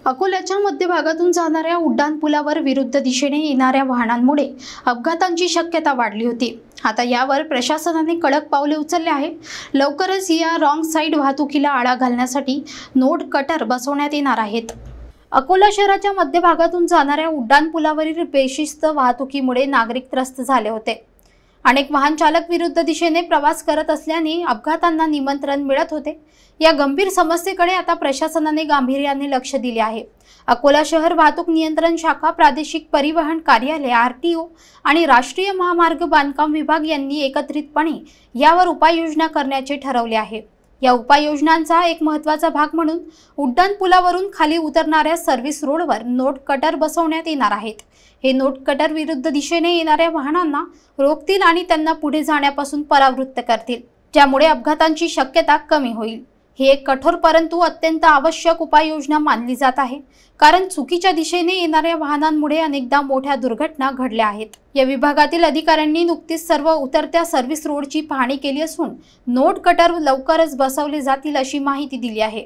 अकोल्याच्या मध्यभागातून जाणाऱ्या उड्डाणपुलावर विरुद्ध दिशेने येणाऱ्या वाहनांमुळे अपघातांची शक्यता वाढली होती। आता यावर प्रशासनाने कडक पावले उचलले आहे। लवकरच या रॉंग साइड वाहतुकीला आळा घालण्यासाठी नोड कटर बसवण्यात येणार आहेत। अकोला शहराच्या मध्यभागातून जाणाऱ्या उड्डाणपुलावरील बेशिस्त वाहतुकीमुळे नागरिक त्रस्त झाले होते। अनेक वाहन चालक विरुद्ध दिशेने प्रवास करत असल्याने अपघातांना निमंत्रण मिळत होते। या गंभीर समस्येकडे आता प्रशासनाने गांभीर्याने लक्ष दिले आहे। अकोला शहर वाहतूक नियंत्रण शाखा, प्रादेशिक परिवहन कार्यालय (आरटीओ) आणि राष्ट्रीय महामार्ग बांधकाम विभाग यांनी एकत्रितपणे यावर उपाययोजना करण्याचे ठरवले आहे। या उपाययोजनांचा एक महत्त्वाचा भाग म्हणून उड्डाणपुलावरून खाली उतरणाऱ्या सर्व्हिस रोडवर नोड कटर बसवण्यात येणार आहेत। हे नोड कटर विरुद्ध दिशेने येणाऱ्या वाहनांना रोखतील आणि त्यांना पुढे जाण्यापासून परावृत्त करतील, ज्यामुळे अपघातांची शक्यता कमी होईल। ही एक कठोर परंतु अत्यंत आवश्यक उपाययोजना मानली जात आहे, कारण चुकीच्या दिशेने येणाऱ्या वाहनांमुळे अनेकदा मोठ्या दुर्घटना घडल्या आहेत। या विभागातील अधिकाऱ्यांनी नुकतीच सर्व उतरत्या सर्व्हिस रोडची पाहणी केली असून नोड कटर लवकरच बसवले जातील अशी माहिती दिली आहे।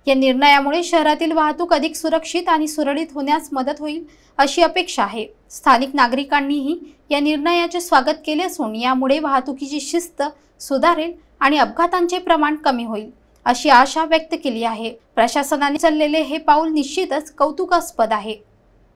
या निर्णयामुळे शहरातील वाहतूक अधिक सुरक्षित आणि सुरळीत होण्यास मदत होईल अशी अपेक्षा आहे। स्थानिक नागरिकांनीही या निर्णयाचे स्वागत केले असून यामुळे वाहतुकीची शिस्त सुधारेल आणि अपघातांचे प्रमाण कमी होईल अशी आशा व्यक्त केली आहे। प्रशासनाने उचललेले हे पाऊल निश्चितच कौतुकास्पद आहे।